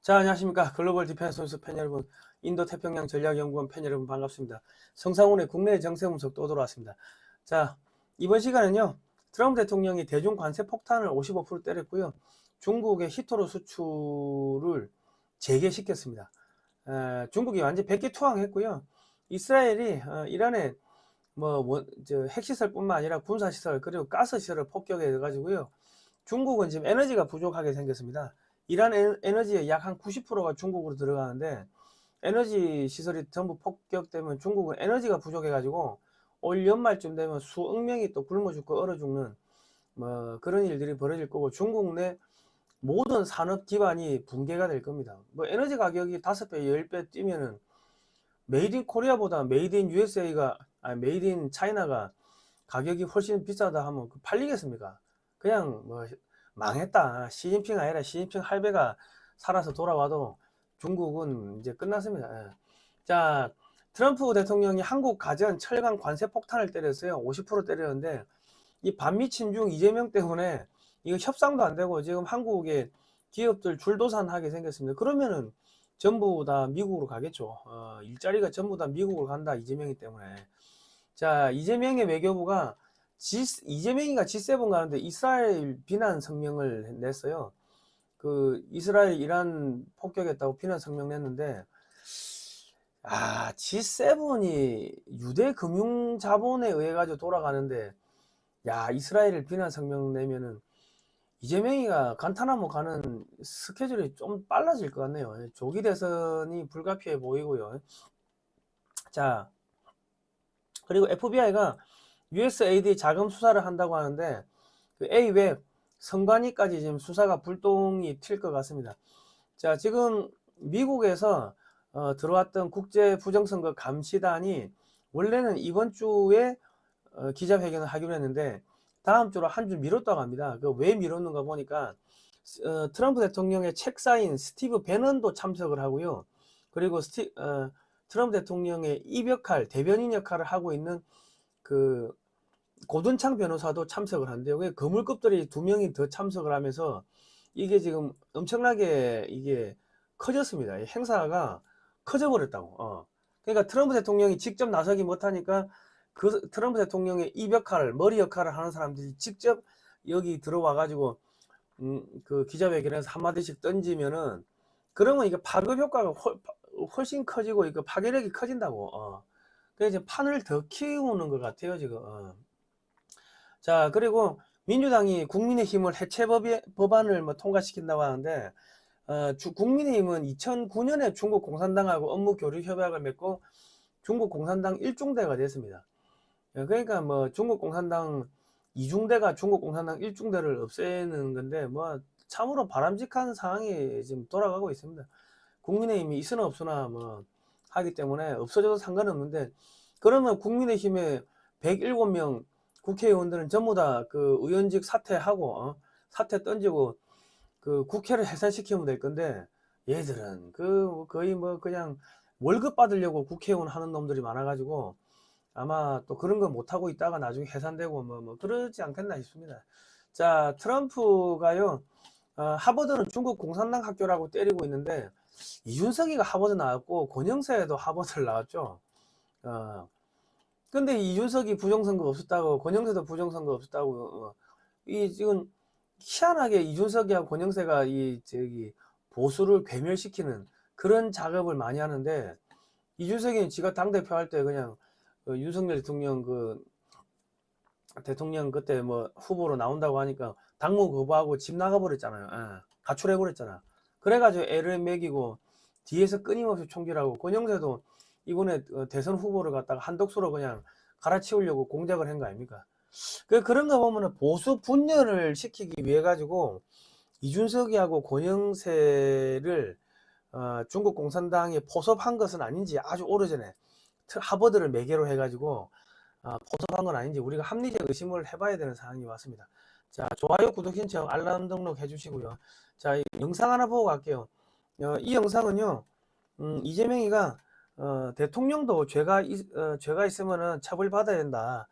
자, 안녕하십니까. 글로벌 디펜스 뉴스 팬 여러분, 인도 태평양 전략연구원 팬 여러분 반갑습니다. 성상훈의 국내 정세 분석 또 돌아왔습니다. 자, 이번 시간은요, 트럼프 대통령이 대중 관세 폭탄을 55% 때렸고요. 중국의 히토로 수출을 재개시켰습니다. 중국이 완전 백기투항했고요. 이스라엘이 이란의 핵시설뿐만 아니라 군사시설 그리고 가스시설을 폭격해가지고요. 중국은 지금 에너지가 부족하게 생겼습니다. 이란 에너지의 약 한 90%가 중국으로 들어가는데 에너지 시설이 전부 폭격되면 중국은 에너지가 부족해가지고 올 연말쯤 되면 수억 명이 또 굶어 죽고 얼어 죽는 그런 일들이 벌어질 거고 중국 내 모든 산업 기반이 붕괴가 될 겁니다. 에너지 가격이 5배, 10배 뛰면은 메이드 인 코리아보다 메이드 인 USA가 메이드 인 차이나가 가격이 훨씬 비싸다 하면 팔리겠습니까? 그냥 망했다. 시진핑 아니라 시진핑 할배가 살아서 돌아와도 중국은 이제 끝났습니다. 자, 트럼프 대통령이 한국 가전 철강 관세 폭탄을 때렸어요. 50% 때렸는데 이 반미 친중 이재명 때문에 이거 협상도 안 되고 지금 한국의 기업들 줄도산하게 생겼습니다. 그러면은 전부 다 미국으로 가겠죠. 일자리가 전부 다 미국으로 간다. 이재명이 때문에. 자, 이재명의 외교부가 이재명이가 G7 가는데 이스라엘 비난 성명을 냈어요. 이스라엘 이란 폭격했다고 비난 성명 냈는데 G7이 유대 금융 자본에 의해 가지고 돌아가는데 이스라엘을 비난 성명 내면은 이재명이가 간타나무 가는 스케줄이 좀 빨라질 것 같네요. 조기 대선이 불가피해 보이고요. 자, 그리고 FBI가 USAID 자금 수사를 한다고 하는데 A웹 선관위까지 지금 수사가 불똥이 튈 것 같습니다. 자, 지금 미국에서 들어왔던 국제 부정선거 감시단이 원래는 이번 주에 기자회견을 하기로 했는데 다음 주로 한 주 미뤘다고 합니다. 왜 미뤘는가 보니까 트럼프 대통령의 책사인 스티브 배넌도 참석을 하고요. 그리고 트럼프 대통령의 입역할 대변인 역할을 하고 있는 고든창 변호사도 참석을 한대요. 거물급들이 2명이 더 참석을 하면서 이게 지금 엄청나게 이게 커졌습니다. 행사가 커져버렸다고. 그러니까 트럼프 대통령이 직접 나서기 못하니까 트럼프 대통령의 입역할, 머리 역할을 하는 사람들이 직접 여기 들어와 가지고 기자회견에서 한마디씩 던지면은 그러면 이게 파급 효과가 훨씬 커지고 이거 파괴력이 커진다고. 그래서 이제 판을 더 키우는 것 같아요 지금. 자, 그리고 민주당이 국민의힘을 해체 법안을 통과시킨다고 하는데 국민의힘은 2009년에 중국 공산당하고 업무 교류 협약을 맺고 중국 공산당 1중대가 됐습니다. 그러니까 중국 공산당 2중대가 중국 공산당 1중대를 없애는 건데 참으로 바람직한 상황이 지금 돌아가고 있습니다. 국민의힘이 있으나 없으나 하기 때문에 없어져도 상관없는데 그러면 국민의힘의 107명 국회의원들은 전부 다 의원직 사퇴하고 사퇴 던지고 국회를 해산시키면 될 건데 얘들은 거의 그냥 월급 받으려고 국회의원 하는 놈들이 많아가지고 아마 또 그런 거 못하고 있다가 나중에 해산되고 그러지 않겠나 싶습니다. 자, 트럼프가요 하버드는 중국 공산당 학교라고 때리고 있는데 이준석이가 하버드 나왔고 권영세도 하버드를 나왔죠. 근데 이준석이 부정선거 없었다고 권영세도 부정선거 없었다고 지금 희한하게 이준석이하고 권영세가 보수를 괴멸시키는 그런 작업을 많이 하는데 이준석이는 지가 당대표 할 때 그냥 윤석열 대통령 그때 후보로 나온다고 하니까 당무 거부하고 집 나가버렸잖아요. 가출해버렸잖아. 그래가지고 애를 먹이고 뒤에서 끊임없이 총질하고 권영세도 이번에 대선 후보를 갖다가 한독수로 그냥 갈아치우려고 공작을 한 거 아닙니까? 그런 거 보면은 보수 분열을 시키기 위해 가지고 이준석이하고 권영세를 중국 공산당에 포섭한 것은 아닌지 아주 오래전에 하버드를 매개로 해가지고 포섭한 건 아닌지 우리가 합리적 의심을 해봐야 되는 상황이 왔습니다. 자, 좋아요, 구독, 신청, 알람 등록 해주시고요. 자, 이 영상 하나 보고 갈게요. 이 영상은요, 이재명이가 대통령도 죄가 있으면은 처벌받아야 된다.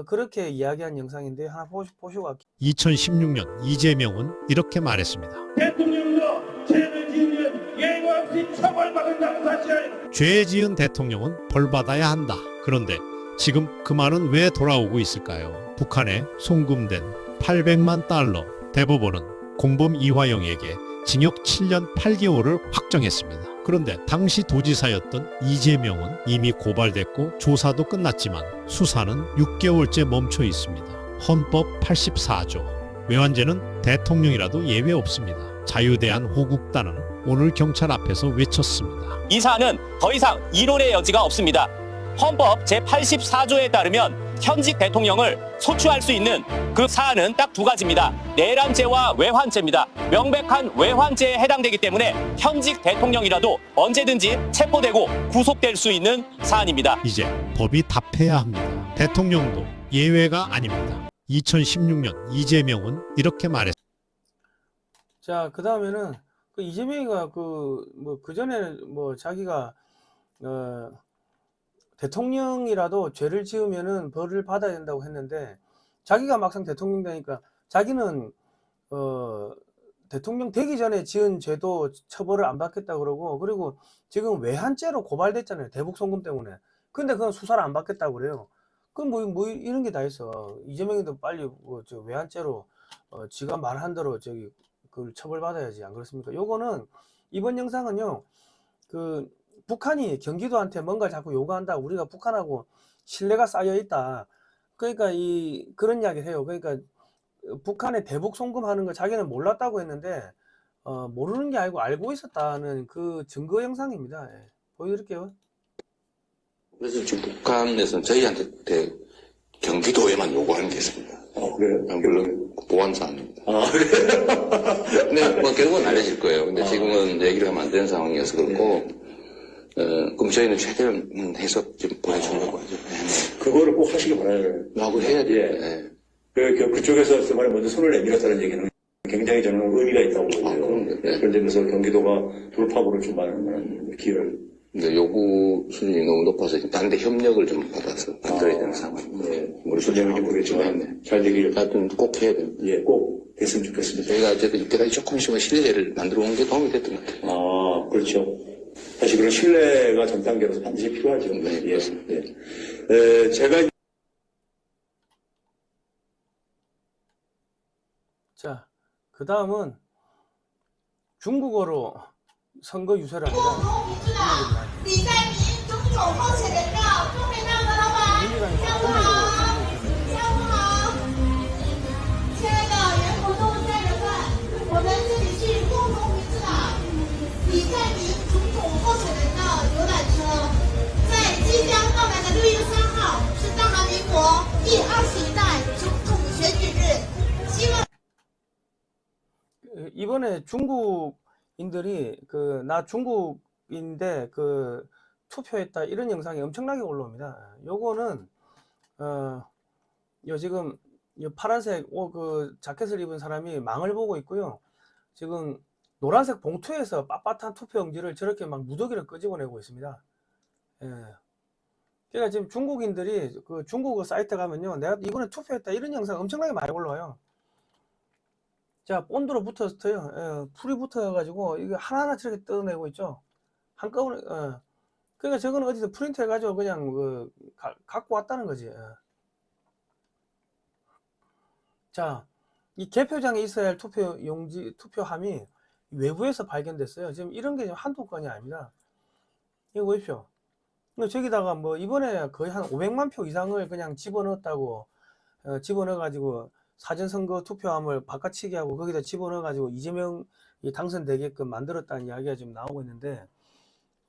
그렇게 이야기한 영상인데 하나 보시고 갈게요. 2016년 이재명은 이렇게 말했습니다. 대통령도 죄를 지으면 반드시 처벌받는다는 사실. 죄 지은 대통령은 벌받아야 한다. 그런데 지금 그 말은 왜 돌아오고 있을까요? 북한에 송금된 800만 달러. 대법원은 공범 이화영에게 징역 7년 8개월을 확정했습니다. 그런데 당시 도지사였던 이재명은 이미 고발됐고 조사도 끝났지만 수사는 6개월째 멈춰 있습니다. 헌법 84조. 외환죄는 대통령이라도 예외 없습니다. 자유대한호국단은 오늘 경찰 앞에서 외쳤습니다. 이 사안은 더 이상 이론의 여지가 없습니다. 헌법 제84조에 따르면 현직 대통령을 소추할 수 있는 그 사안은 딱 두 가지입니다. 내란죄와 외환죄입니다. 명백한 외환죄에 해당되기 때문에 현직 대통령이라도 언제든지 체포되고 구속될 수 있는 사안입니다. 이제 법이 답해야 합니다. 대통령도 예외가 아닙니다. 2016년 이재명은 이렇게 말했습니다. 자, 그 다음에는 그 이재명이가 그 전에 자기가 대통령이라도 죄를 지으면은 벌을 받아야 된다고 했는데, 자기가 막상 대통령 되니까 자기는 대통령 되기 전에 지은 죄도 처벌을 안 받겠다 그러고, 그리고 지금 외환죄로 고발됐잖아요, 대북 송금 때문에. 근데 그건 수사를 안 받겠다고 그래요. 그럼 뭐 이런 게 다 있어. 이재명이도 빨리 저 외환죄로 지가 말한 대로 그걸 처벌받아야지, 안 그렇습니까? 요거는 이번 영상은요, 그 북한이 경기도한테 뭔가 자꾸 요구한다, 우리가 북한하고 신뢰가 쌓여 있다, 그러니까 그런 이야기를 해요. 그러니까 북한에 대북 송금하는 거 자기는 몰랐다고 했는데 모르는 게 아니고 알고 있었다는 그 증거 영상입니다. 예. 보여드릴게요. 그래서 지금 북한에서는 저희한테 경기도에만 요구하는 게 있습니다. 그래요? 물론 보안사항입니다. 그래요? 근데 결국은 알려질 거예요. 근데 지금은 얘기를 하면 안 되는 상황이어서 그렇고, 그럼 저희는 최대한 해서 지금 보내주려고 하죠. 그거를 꼭 하시기 바라요. 하고 해야 돼요. 예. 그쪽에서 정말 먼저 손을 내밀었다는 얘기는 굉장히 저는 의미가 있다고 보고요. 네. 그런 점에서 경기도가 돌파구를 좀 많은 기회를. 근데 요구 수준이 너무 높아서 지금 단대 협력을 좀 받아서 만들어야 되는 상황입니다. 네. 우리 소장님이 모르겠지만 네. 잘 되기를. 하여튼 꼭 해야 됩니다. 예, 꼭 됐으면 좋겠습니다. 저희가 어쨌든 이때까지 조금씩은 신뢰를 만들어 온 게 도움이 됐던 것 같아요. 아, 그렇죠. 사실 그런 신뢰가 전 단계로서 반드시 필요하죠. 네, 예. 그렇습니다. 네. 제가 자, 그 다음은 중국어로 선거 유세를 합니다. 李在明种种候选人的都被那个老板，下午好，下午好，亲爱的全国动物家人们，我们这里是共同民主党李在明种种候选人的游览车，在即将到来的6月3号是大韩民国第21代总统选举日，希望。 이번에 중국인들이 나 중국인데 투표했다 이런 영상이 엄청나게 올라옵니다. 요거는 지금 파란색 자켓을 입은 사람이 망을 보고 있고요. 지금 노란색 봉투에서 빳빳한 투표용지를 저렇게 막 무더기를 끄집어내고 있습니다. 예. 그러니까 지금 중국인들이 중국어 사이트 가면요, 내가 이번에 투표했다 이런 영상 엄청나게 많이 올라와요. 자, 본드로 붙었어요. 예, 풀이 붙어가지고 이거 하나하나 저렇게 뜯어내고 있죠. 한꺼번에. 그러니까 저거는 어디서 프린트 해가지고 그냥 갖고 왔다는 거지. 예. 자, 이 개표장에 있어야 할 투표함이 외부에서 발견됐어요. 지금 이런 게 한두 건이 아닙니다. 이거 보십시오. 저기다가 이번에 거의 한 500만 표 이상을 그냥 집어넣었다고, 집어넣어가지고 사전선거 투표함을 바꿔치기 하고 거기다 집어넣어가지고 이재명이 당선되게끔 만들었다는 이야기가 지금 나오고 있는데,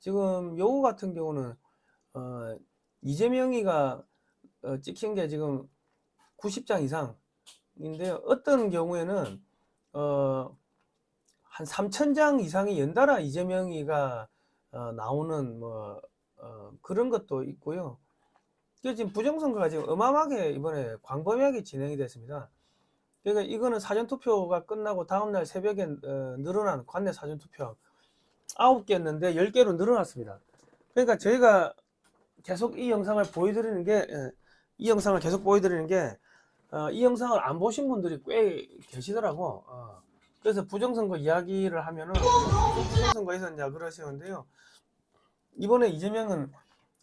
지금 요거 같은 경우는 이재명이가 찍힌 게 지금 90장 이상인데, 어떤 경우에는 한 3,000장 이상이 연달아 이재명이가 나오는 그런 것도 있고요. 지금 부정선거가 지금 어마어마하게 이번에 광범위하게 진행이 됐습니다. 그러니까 이거는 사전투표가 끝나고 다음날 새벽에 늘어난 관내 사전투표 9개였는데 10개로 늘어났습니다. 그러니까 저희가 계속 이 영상을 보여드리는 게, 이 영상을 계속 보여드리는 게, 이 영상을 안 보신 분들이 꽤 계시더라고. 그래서 부정선거 이야기를 하면은 부정선거 있었냐 그러시는데요. 이번에 이재명은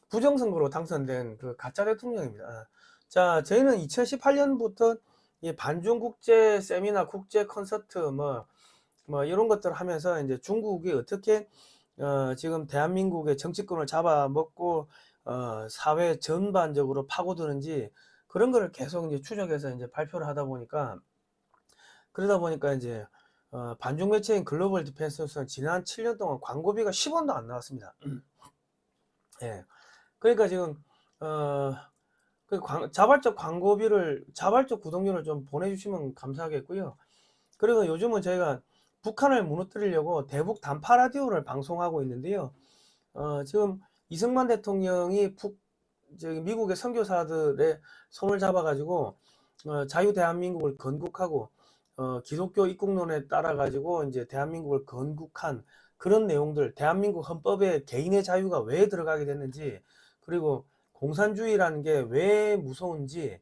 부정선거로 당선된 그 가짜 대통령입니다. 자, 저희는 2018년부터 이 반중 국제 세미나, 국제 콘서트 뭐 이런 것들을 하면서 이제 중국이 어떻게 지금 대한민국의 정치권을 잡아먹고 사회 전반적으로 파고드는지 그런 거를 계속 이제 추적해서 이제 발표를 하다 보니까 그러다 보니까 이제 반중 매체인 글로벌 디펜스는 지난 7년 동안 광고비가 10원도 안 나왔습니다. 예. 그러니까 지금 자발적 광고비를 자발적 구독료를 좀 보내주시면 감사하겠고요. 그리고 요즘은 저희가 북한을 무너뜨리려고 대북 단파 라디오를 방송하고 있는데요. 지금 이승만 대통령이 미국의 선교사들의 손을 잡아가지고 자유 대한민국을 건국하고 기독교 입국론에 따라 가지고 이제 대한민국을 건국한 그런 내용들, 대한민국 헌법에 개인의 자유가 왜 들어가게 됐는지, 그리고 공산주의라는 게 왜 무서운지,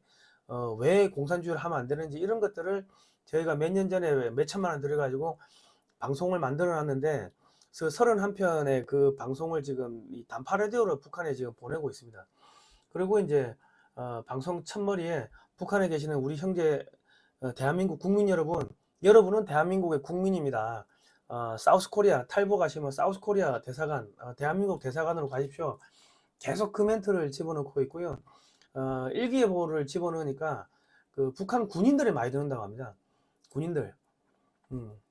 왜 공산주의를 하면 안 되는지, 이런 것들을 저희가 몇 년 전에 몇 천만 원 들여가지고 방송을 만들어 놨는데, 그 31편의 그 방송을 지금 이 단파 라디오로 북한에 지금 보내고 있습니다. 그리고 이제 방송 첫머리에 북한에 계시는 우리 형제 대한민국 국민 여러분은 대한민국의 국민입니다. 사우스 코리아 탈북하시면 사우스 코리아 대사관, 대한민국 대사관으로 가십시오. 계속 그 멘트를 집어넣고 있고요. 일기예보를 집어넣으니까 그 북한 군인들이 많이 듣는다고 합니다. 군인들.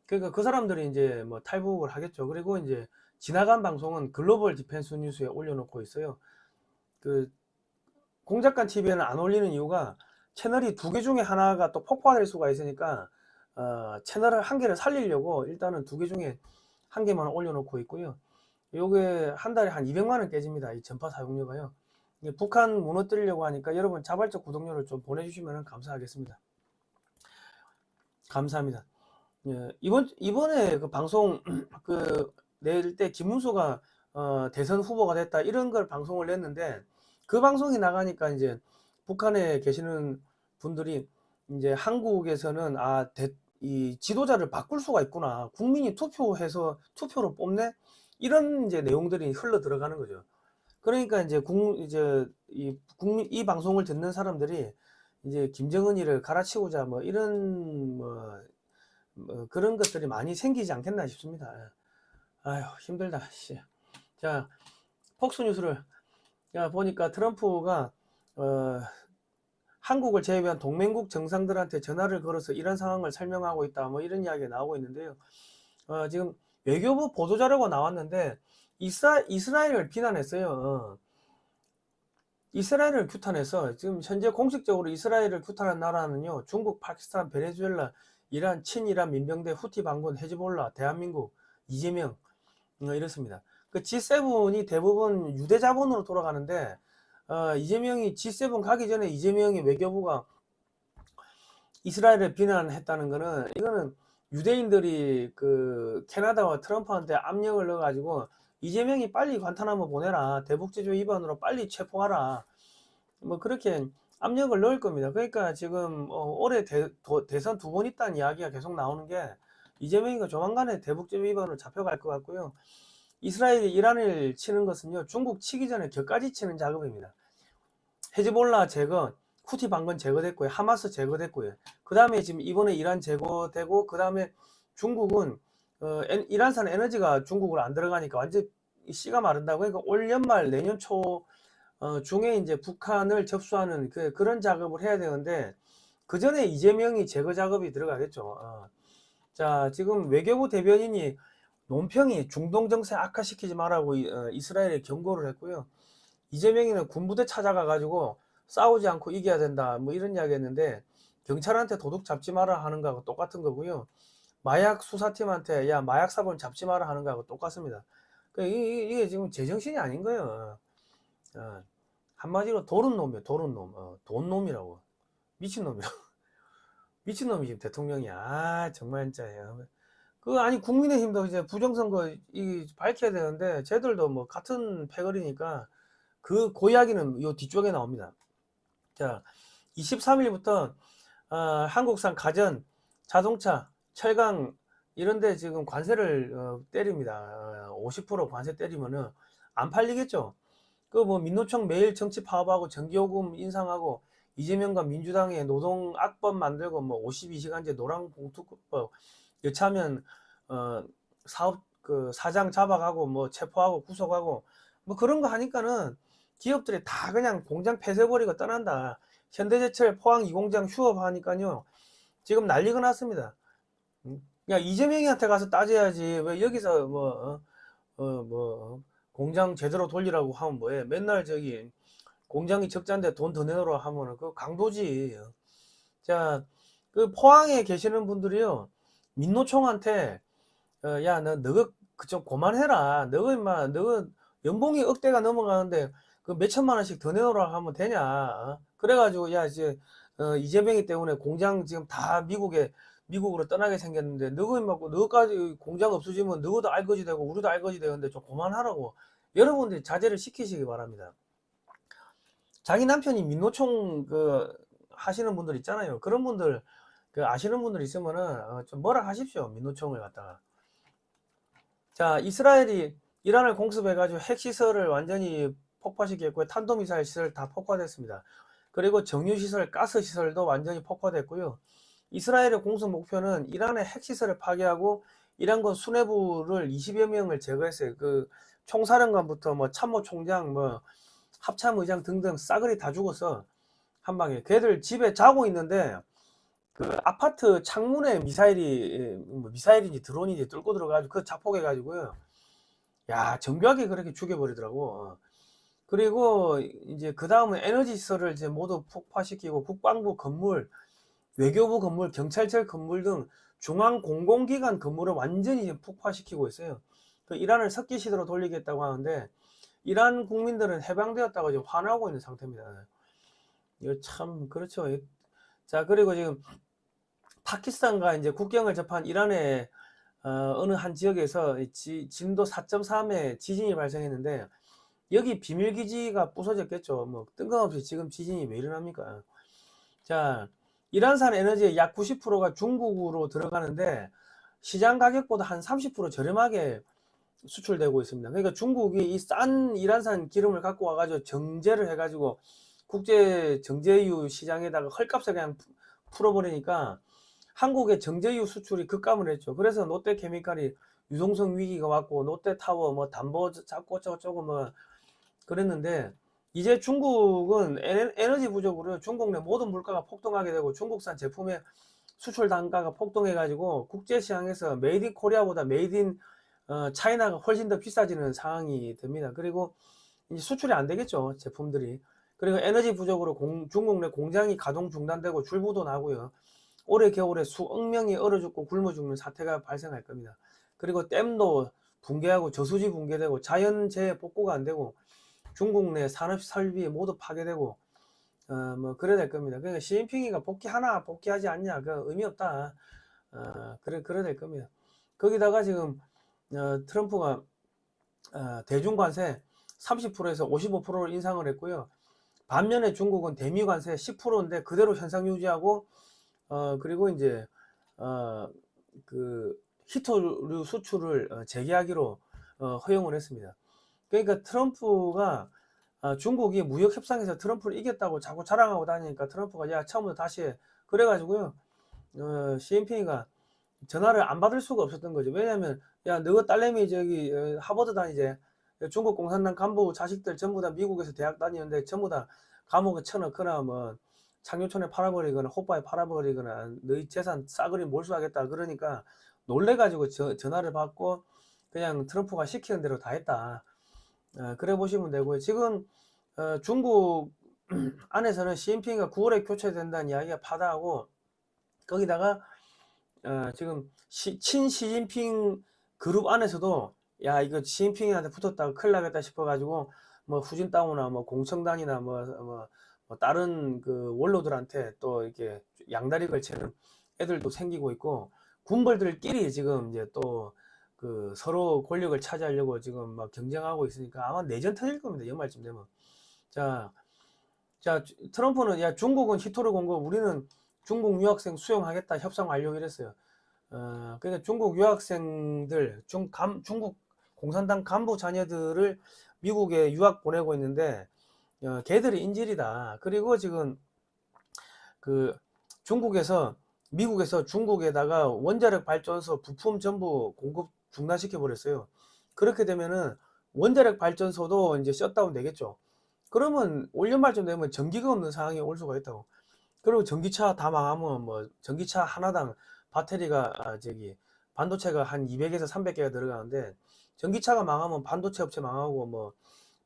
그러니까 그 사람들이 이제 뭐 탈북을 하겠죠. 그리고 이제 지나간 방송은 글로벌 디펜스 뉴스에 올려놓고 있어요. 그 공작관 TV에는 안 올리는 이유가 채널이 2개 중에 하나가 또 폭파될 수가 있으니까 채널을 한 개를 살리려고 일단은 2개 중에 한 개만 올려놓고 있고요. 요게 한 달에 한 200만 원 깨집니다. 이 전파 사용료가요. 북한 무너뜨리려고 하니까 여러분 자발적 구독료를 좀 보내주시면 감사하겠습니다. 감사합니다. 예, 이번에 그 방송 낼 때 김문수가 대선 후보가 됐다 이런 걸 방송을 냈는데, 그 방송이 나가니까 이제 북한에 계시는 분들이 이제 한국에서는 이 지도자를 바꿀 수가 있구나, 국민이 투표해서 투표로 뽑네, 이런 이제 내용들이 흘러 들어가는 거죠. 그러니까 이제 이 방송을 듣는 사람들이 이제 김정은이를 갈아치우자 뭐 이런 그런 것들이 많이 생기지 않겠나 싶습니다. 아휴 힘들다. 씨. 자, 폭스뉴스를 보니까 트럼프가 한국을 제외한 동맹국 정상들한테 전화를 걸어서 이런 상황을 설명하고 있다 뭐 이런 이야기가 나오고 있는데요. 지금 외교부 보도자료가 나왔는데 이스라엘을 비난했어요. 이스라엘을 규탄해서 지금 현재 공식적으로 이스라엘을 규탄한 나라는요, 중국, 파키스탄, 베네수엘라, 이란, 친이란 민병대, 후티 반군, 헤즈볼라, 대한민국, 이재명 이렇습니다. 그 G7이 대부분 유대 자본으로 돌아가는데 이재명이 G7 가기 전에 이재명이 외교부가 이스라엘을 비난했다는 거는, 이거는 유대인들이 그 캐나다와 트럼프한테 압력을 넣어가지고 이재명이 빨리 관타나모 보내라, 대북제조 위반으로 빨리 체포하라, 뭐 그렇게 압력을 넣을 겁니다. 그러니까 지금 올해 대선 2번 있다는 이야기가 계속 나오는 게, 이재명이가 조만간에 대북제조 위반으로 잡혀갈 것 같고요. 이스라엘이 이란을 치는 것은요, 중국 치기 전에 격까지 치는 작업입니다. 헤즈볼라 제거, 후티 반군 제거됐고요, 하마스 제거됐고요, 그 다음에 지금 이번에 이란 제거되고, 그 다음에 중국은 이란산 에너지가 중국으로 안 들어가니까 완전 씨가 마른다고. 그러니까 올 연말 내년 초 중에 이제 북한을 접수하는 그런 작업을 해야 되는데, 그 전에 이재명이 제거 작업이 들어가겠죠. 자, 지금 외교부 대변인이 논평이 중동 정세 악화시키지 말라고 이스라엘에 경고를 했고요. 이재명이는 군부대 찾아가 가지고 싸우지 않고 이겨야 된다 뭐 이런 이야기 했는데, 경찰한테 도둑 잡지 마라 하는 거하고 똑같은 거고요. 마약 수사팀한테 야 마약 사범 잡지 마라 하는 거하고 똑같습니다. 이게 지금 제정신이 아닌 거예요. 한마디로 도른 놈이에요. 도른 놈. 돈놈이라고. 미친놈이라고. 미친놈이 지금 대통령이야. 정말 진짜예요. 아니 국민의힘도 이제 부정선거 밝혀야 되는데, 쟤들도 뭐 같은 패거리니까 그 이야기는 요 뒤쪽에 나옵니다. 자, 23일부터 한국산 가전, 자동차, 철강, 이런데 지금 관세를 때립니다. 50% 관세 때리면은 안 팔리겠죠. 그 뭐 민노총 매일 정치 파업하고 전기요금 인상하고 이재명과 민주당의 노동 악법 만들고 뭐 52시간제 노랑봉투법 여차하면 사업 그 사장 잡아가고 뭐 체포하고 구속하고 뭐 그런 거 하니까는 기업들이 다 그냥 공장 폐쇄버리고 떠난다. 현대제철 포항 2공장 휴업하니까요. 지금 난리가 났습니다. 야, 이재명이한테 가서 따져야지. 왜 여기서 공장 제대로 돌리라고 하면 뭐해. 맨날 저기 공장이 적자인데 돈 더 내놓으라 하면은 그 강도지. 자, 그 포항에 계시는 분들이요. 민노총한테 야, 너가 그좀 그만해라. 너가 연봉이 억대가 넘어가는데 그 몇천만 원씩 더 내놓으라 하면 되냐. 그래가지고 야, 이제 이재명이 때문에 공장 지금 다 미국으로 떠나게 생겼는데 너까지 공장 없어지면 너도 알거지 되고 우리도 알거지 되는데 좀 그만하라고 여러분들이 자제를 시키시기 바랍니다. 자기 남편이 민노총 하시는 분들 있잖아요. 그런 분들 아시는 분들 있으면은 좀 뭐라 하십시오. 민노총을 갖다가. 자, 이스라엘이 이란을 공습해가지고 핵시설을 완전히 폭파시켰고요. 탄도미사일 시설 다 폭파됐습니다. 그리고 정유시설, 가스시설도 완전히 폭파됐고요. 이스라엘의 공습 목표는 이란의 핵시설을 파괴하고 이란군 수뇌부를 20여 명을 제거했어요. 그 총사령관부터 뭐 참모총장, 뭐 합참의장 등등 싸그리 다 죽었어. 한 방에. 걔들 집에 자고 있는데 그 아파트 창문에 미사일인지 드론인지 뚫고 들어가지고 그 자폭해가지고요. 야, 정교하게 그렇게 죽여버리더라고. 그리고 이제 그 다음은 에너지 시설을 이제 모두 폭파시키고 국방부 건물, 외교부 건물, 경찰청 건물 등 중앙 공공기관 건물을 완전히 이제 폭파시키고 있어요. 그 이란을 석기시대로 돌리겠다고 하는데 이란 국민들은 해방되었다고 지금 화나고 있는 상태입니다. 이거 참 그렇죠. 자, 그리고 지금 파키스탄과 이제 국경을 접한 이란의 어느 한 지역에서 진도 4.3의 지진이 발생했는데 여기 비밀기지가 부서졌겠죠. 뭐 뜬금없이 지금 지진이 왜 일어납니까? 자, 이란산 에너지의 약 90%가 중국으로 들어가는데 시장 가격보다 한 30% 저렴하게 수출되고 있습니다. 그러니까 중국이 이 싼 이란산 기름을 갖고 와가지고 정제를 해가지고 국제 정제유 시장에다가 헐값에 그냥 풀어버리니까 한국의 정제유 수출이 급감을 했죠. 그래서 롯데케미칼이 유동성 위기가 왔고 롯데타워 뭐 담보 잡고 어쩌고 뭐 그랬는데 이제 중국은 에너지 부족으로 중국 내 모든 물가가 폭등하게 되고 중국산 제품의 수출 단가가 폭등해 가지고 국제 시장에서 메이드 인 코리아보다 메이드 인 차이나가 훨씬 더 비싸지는 상황이 됩니다. 그리고 이제 수출이 안 되겠죠, 제품들이. 그리고 에너지 부족으로 중국 내 공장이 가동 중단되고 줄부도 나고요. 올해 겨울에 수억 명이 얼어 죽고 굶어 죽는 사태가 발생할 겁니다. 그리고 댐도 붕괴하고 저수지 붕괴되고 자연재해 복구가 안 되고 중국 내 산업 설비 모두 파괴되고 뭐 그래야 될 겁니다. 그러니까 시진핑이가 복귀하나 복귀하지 않냐 그 의미 없다. 그래야 될 겁니다. 거기다가 지금 트럼프가 대중관세 30%에서 55%를 인상을 했고요. 반면에 중국은 대미관세 10%인데 그대로 현상 유지하고 그리고 이제 그 히토류 수출을 재개하기로 허용을 했습니다. 그러니까 트럼프가 중국이 무역 협상에서 트럼프를 이겼다고 자꾸 자랑하고 다니니까 트럼프가 야 처음부터 다시 해. 그래가지고요 시진핑이가 전화를 안 받을 수가 없었던 거죠. 왜냐하면 야 너가 딸내미 저기 하버드 다니지 중국 공산당 간부 자식들 전부 다 미국에서 대학 다니는데 전부 다 감옥에 쳐넣거나 뭐 창녀촌에 팔아버리거나 호빠에 팔아버리거나 너희 재산 싸그리 몰수하겠다 그러니까 놀래가지고 전화를 받고 그냥 트럼프가 시키는 대로 다 했다. 그래 보시면 되고요. 지금 중국 안에서는 시진핑이가 9월에 교체된다는 이야기가 파다하고 거기다가 지금 친 시진핑 그룹 안에서도 야 이거 시진핑한테 붙었다가 큰일 나겠다 싶어가지고 뭐 후진따오나 뭐 공청단이나 뭐 다른 그 원로들한테 또 이렇게 양다리 걸치는 애들도 생기고 있고 군벌들끼리 지금 이제 또 그 서로 권력을 차지하려고 지금 막 경쟁하고 있으니까 아마 내전 터질 겁니다. 연말쯤 되면. 자 트럼프는 야 중국은 히토류 공급 우리는 중국 유학생 수용하겠다 협상 완료 이랬어요. 그러니까 중국 유학생들, 중국 공산당 간부 자녀들을 미국에 유학 보내고 있는데, 걔들이 인질이다. 그리고 지금 그 미국에서 중국에다가 원자력 발전소 부품 전부 공급 중단시켜 버렸어요. 그렇게 되면은 원자력 발전소도 이제 셧다운 되겠죠. 그러면 올 연말쯤 되면 전기가 없는 상황이 올 수가 있다고. 그리고 전기차 다 망하면 뭐 전기차 하나당 배터리가 반도체가 한 200에서 300개가 들어가는데, 전기차가 망하면 반도체 업체 망하고 뭐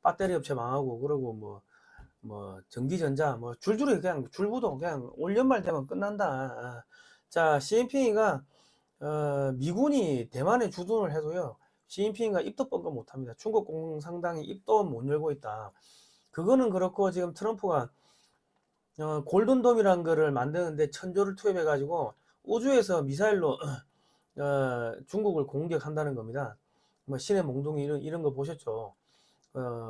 배터리 업체 망하고, 그러고 뭐 전기전자 뭐 줄줄이 그냥 줄부도 그냥 올 연말 되면 끝난다. 자, 시진핑이가 미군이 대만에 주둔을 해도요, 시진핑이가 입도 뻥끗 못합니다. 중국 공산당이 입도 못 열고 있다. 그거는 그렇고, 지금 트럼프가 골든돔이라는 거를 만드는데 천조를 투입해 가지고 우주에서 미사일로 중국을 공격한다는 겁니다. 뭐 신의 몽둥이 이런 거 보셨죠?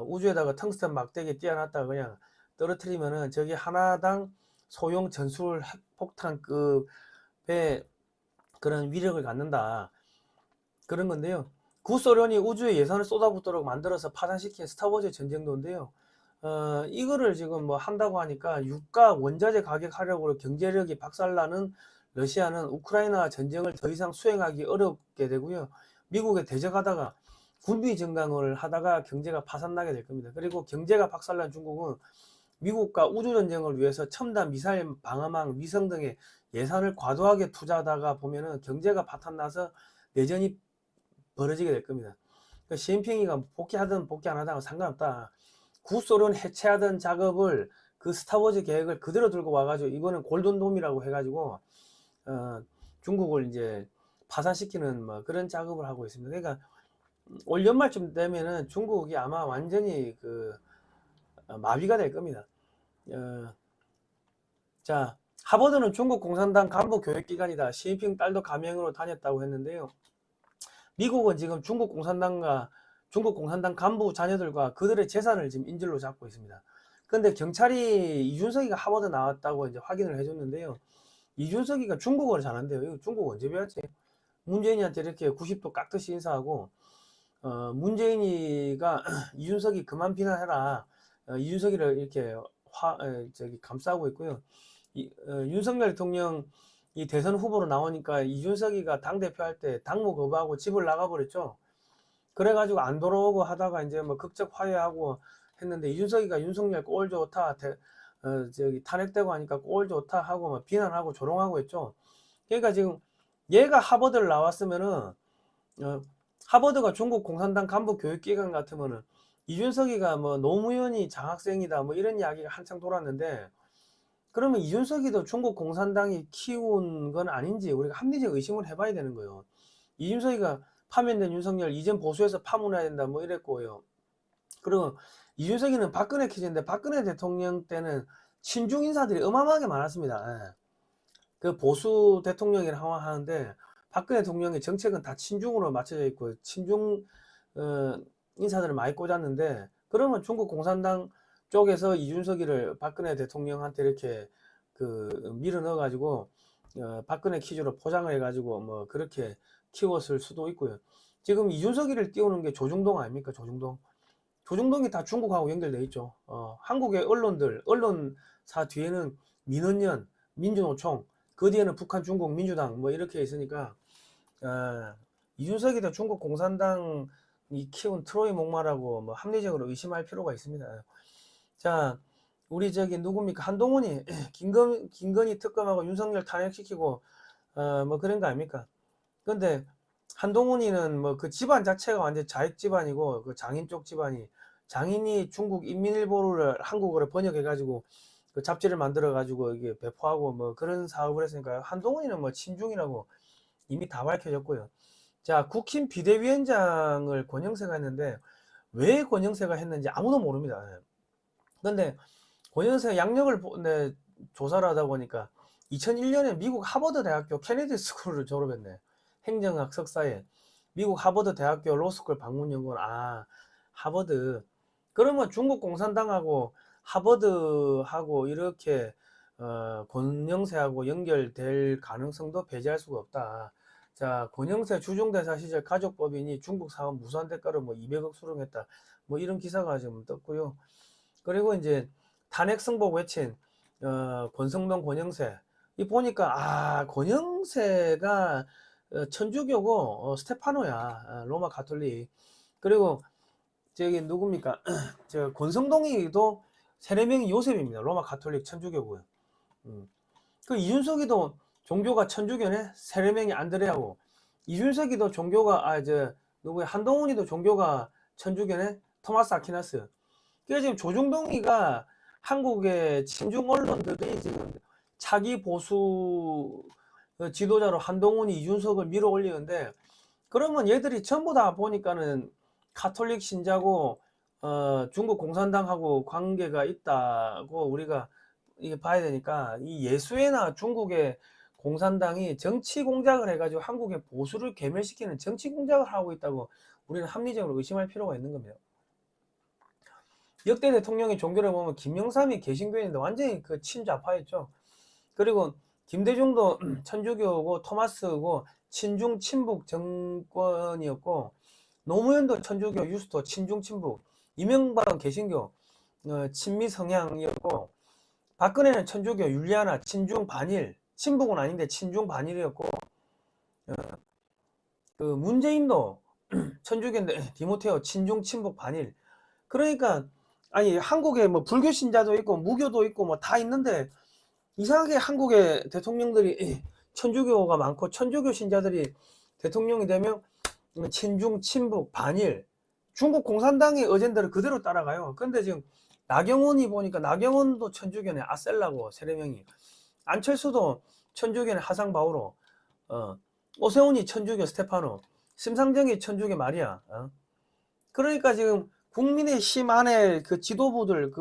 우주에다가 텅스턴 막대기 띄워놨다가 그냥 떨어뜨리면은 저기 하나당 소형 전술 핵폭탄급의 그런 위력을 갖는다. 그런 건데요. 구소련이 우주에 예산을 쏟아붓도록 만들어서 파산시킨 스타워즈 전쟁도인데요. 이거를 지금 뭐 한다고 하니까 유가 원자재 가격 하락으로 경제력이 박살나는 러시아는 우크라이나 전쟁을 더 이상 수행하기 어렵게 되고요. 미국에 대적하다가 군비 증강을 하다가 경제가 파산나게 될 겁니다. 그리고 경제가 박살난 중국은 미국과 우주전쟁을 위해서 첨단 미사일 방어망, 위성 등의 예산을 과도하게 투자하다가 보면은 경제가 파탄나서 내전이 벌어지게 될 겁니다. 그러니까 시진핑이가 복귀하든 복귀 안 하든 상관없다. 구소련 해체하던 작업을, 그 스타워즈 계획을 그대로 들고 와가지고 이거는 골든돔이라고 해가지고 중국을 이제 파산시키는 뭐 그런 작업을 하고 있습니다. 그러니까 올 연말쯤 되면은 중국이 아마 완전히 마비가 될 겁니다. 자, 하버드는 중국 공산당 간부 교육기관이다. 시진핑 딸도 가명으로 다녔다고 했는데요. 미국은 지금 중국 공산당 간부 자녀들과 그들의 재산을 지금 인질로 잡고 있습니다. 그런데 경찰이 이준석이가 하버드 나왔다고 이제 확인을 해줬는데요. 이준석이가 중국어를 잘한대요. 이거 중국어 언제 배웠지? 문재인이한테 이렇게 90도 깍듯이 인사하고, 문재인이가 이준석이 그만 비난해라. 이준석이를 이렇게 감싸고 있고요. 윤석열 대통령 이 대선 후보로 나오니까 이준석이가 당대표 할 때 당무 거부하고 집을 나가버렸죠. 그래가지고 안 돌아오고 하다가 이제 뭐 극적 화해하고 했는데, 이준석이가 윤석열 꼴 좋다, 탄핵되고 하니까 꼴 좋다 하고 막 비난하고 조롱하고 했죠. 그러니까 지금 얘가 하버드를 나왔으면은, 하버드가 중국 공산당 간부 교육기관 같으면은 이준석이가 뭐 노무현이 장학생이다 뭐 이런 이야기가 한창 돌았는데, 그러면 이준석이도 중국 공산당이 키운 건 아닌지 우리가 합리적 의심을 해봐야 되는 거예요. 이준석이가 파면된 윤석열 이전 보수해서 파문해야 된다 뭐 이랬고요. 그리고 이준석이는 박근혜 키즈인데, 박근혜 대통령 때는 친중 인사들이 어마어마하게 많았습니다. 그 보수 대통령이라고 하는데 박근혜 대통령의 정책은 다 친중으로 맞춰져 있고 친중 인사들을 많이 꽂았는데, 그러면 중국 공산당 쪽에서 이준석이를 박근혜 대통령한테 이렇게 밀어 넣어 가지고 박근혜 퀴즈로 포장을 해 가지고 뭐 그렇게 키웠을 수도 있고요. 지금 이준석이를 띄우는 게 조중동 아닙니까? 조중동이 다 중국하고 연결돼 있죠. 한국의 언론사 뒤에는 민원연, 민주노총, 그 뒤에는 북한, 중국, 민주당 뭐 이렇게 있으니까 이준석이도 중국 공산당이 키운 트로이 목마라고 뭐 합리적으로 의심할 필요가 있습니다. 자, 우리 누굽니까? 한동훈이 김건희 특검하고 윤석열 탄핵시키고 뭐 그런 거 아닙니까? 근데 한동훈이는 뭐 그 집안 자체가 완전 자익 집안이고, 그 장인 쪽 장인이 중국 인민일보를 한국어로 번역해 가지고 그 잡지를 만들어 가지고 이게 배포하고 뭐 그런 사업을 했으니까 한동훈이는 뭐 친중이라고 이미 다 밝혀졌고요. 자, 국힘 비대위원장을 권영세가 했는데 왜 권영세가 했는지 아무도 모릅니다. 근데 권영세가 양력을 조사를 하다 보니까 2001년에 미국 하버드 대학교 케네디 스쿨을 졸업했네. 행정학 석사에 미국 하버드 대학교 로스쿨 방문 연구원. 하버드. 그러면 중국 공산당하고 하버드하고 이렇게 권영세하고 연결될 가능성도 배제할 수가 없다. 자, 권영세 주중대사 시절 가족법인이 중국 사원 무수한 대가로 뭐 200억 수령했다. 뭐 이런 기사가 지금 떴고요. 그리고 이제 탄핵 승복 외친 권성동 권영세. 이 보니까 권영세가 천주교고 스테파노야. 로마 가톨릭. 그리고 저기 누굽니까? 저 권성동이도 세례명이 요셉입니다. 로마 가톨릭 천주교고요. 그 이준석이도 종교가 천주교네. 세례명이 안드레하고. 이준석이도 종교가 누구야? 한동훈이도 종교가 천주교네. 토마스 아퀴나스. 그래서 지금 조중동이가 한국의 친중 언론들이 지금 차기 보수 지도자로 한동훈이 이준석을 밀어 올리는데, 그러면 얘들이 전부 다 보니까는 가톨릭 신자고 중국 공산당하고 관계가 있다고 우리가 이게 봐야 되니까, 이 예수회나 중국의 공산당이 정치 공작을 해가지고 한국의 보수를 괴멸시키는 정치 공작을 하고 있다고 우리는 합리적으로 의심할 필요가 있는 겁니다. 역대 대통령의 종교를 보면 김영삼이 개신교인데 완전히 그 친좌파였죠. 그리고 김대중도 천주교고 토마스고 친중 친북 정권이었고, 노무현도 천주교 유스토 친중 친북, 이명박은 개신교 친미 성향이었고, 박근혜는 천주교 율리아나 친중 반일, 친북은 아닌데 친중 반일이었고, 그 문재인도 천주교인데 디모테오 친중 친북 반일. 그러니까 아니 한국에 뭐 불교 신자도 있고 무교도 있고 뭐 다 있는데, 이상하게 한국의 대통령들이 천주교가 많고 천주교 신자들이 대통령이 되면 친중 친북 반일, 중국 공산당의 어젠다를 그대로 따라가요. 근데 지금 나경원이 보니까 나경원도 천주교네. 아셀라고 세례명이. 안철수도 천주교네. 하상바오로. 오세훈이 천주교 스테파노. 심상정이 천주교 마리아. 그러니까 지금 국민의힘 안에 그 지도부들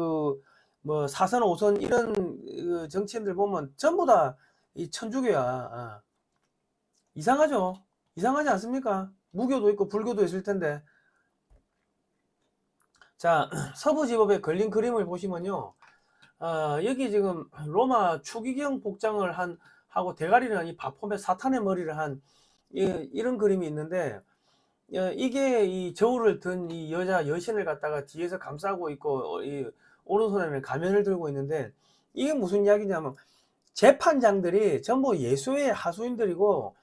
뭐 4선 5선 이런 정치인들 보면 전부 다 이 천주교야. 이상하죠? 이상하지 않습니까? 무교도 있고 불교도 있을 텐데. 자, 서부지법에 걸린 그림을 보시면요, 여기 지금 로마 추기경 복장을 하고 대가리를 한 이 바포메 사탄의 머리를 한 이런 그림이 있는데, 이게 이 저울을 든 이 여자 여신을 갖다가 뒤에서 감싸고 있고, 이 오른손에는 가면을 들고 있는데, 이게 무슨 이야기냐면 재판장들이 전부 예수의 하수인들이고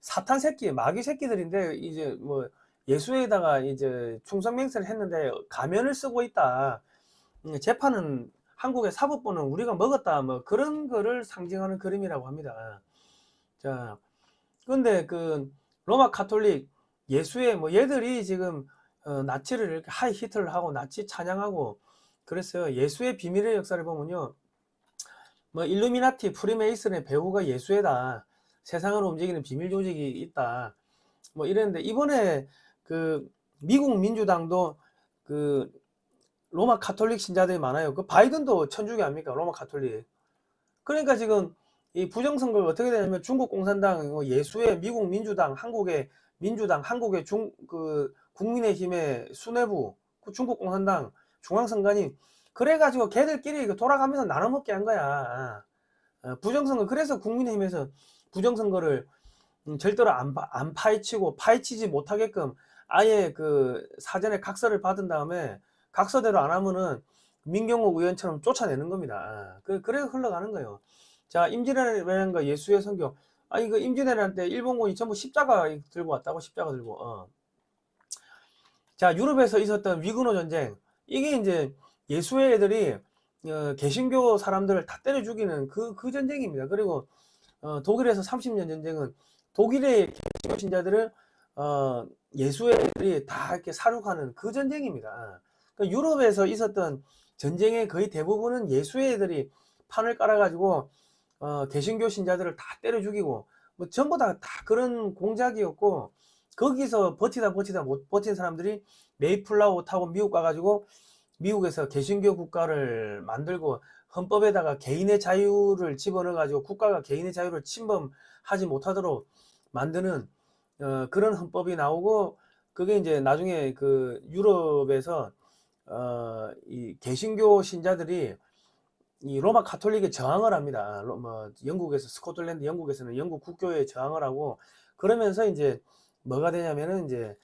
사탄 새끼, 마귀 새끼들인데, 이제 뭐 예수에다가 이제 충성맹세를 했는데 가면을 쓰고 있다. 재판은 한국의 사법부는 우리가 먹었다. 뭐 그런 거를 상징하는 그림이라고 합니다. 자, 근데 그 로마 가톨릭 예수의 뭐 얘들이 지금 나치를 이렇게 하이 히틀을 하고 나치 찬양하고 그랬어요. 예수의 비밀의 역사를 보면요, 뭐 일루미나티 프리메이슨의 배후가 예수회다. 세상을 움직이는 비밀 조직이 있다. 뭐 이랬는데, 이번에 그 미국 민주당도 그 로마 가톨릭 신자들이 많아요. 그 바이든도 천주교 아닙니까? 로마 가톨릭. 그러니까 지금 이 부정선거가 어떻게 되냐면 중국 공산당, 예수회, 미국 민주당, 한국의 민주당, 한국의 국민의힘의 수뇌부, 중국 공산당 중앙선관위, 그래가지고 걔들끼리 돌아가면서 나눠먹게 한 거야. 부정선거. 그래서 국민의힘에서 부정선거를 절대로 안 파헤치고 파헤치지 못하게끔 아예 그 사전에 각서를 받은 다음에 각서대로 안 하면은 민경욱 의원처럼 쫓아내는 겁니다. 그래 흘러가는 거예요. 자, 임진왜란과 예수의 선교. 이거 임진왜란 때 일본군이 전부 십자가 들고 왔다고. 십자가 들고. 자, 유럽에서 있었던 위그너 전쟁. 이게 이제 예수의 애들이 개신교 사람들을 다 때려 죽이는 그 전쟁입니다. 그리고 독일에서 30년 전쟁은 독일의 개신교 신자들을 예수의 애들이 다 이렇게 사륙하는 그 전쟁입니다. 그러니까 유럽에서 있었던 전쟁의 거의 대부분은 예수의 애들이 판을 깔아가지고 개신교 신자들을 다 때려 죽이고 뭐 전부 다 그런 공작이었고, 거기서 버티다 못 버틴 사람들이 메이플라워 타고 미국 가가지고 미국에서 개신교 국가를 만들고 헌법에다가 개인의 자유를 집어넣어가지고 국가가 개인의 자유를 침범하지 못하도록 만드는 그런 헌법이 나오고, 그게 이제 나중에 그 유럽에서 이 개신교 신자들이 이 로마 가톨릭에 저항을 합니다. 뭐 영국에서 스코틀랜드 영국에서는 영국 국교에 저항을 하고 그러면서 이제 뭐가 되냐면은 이제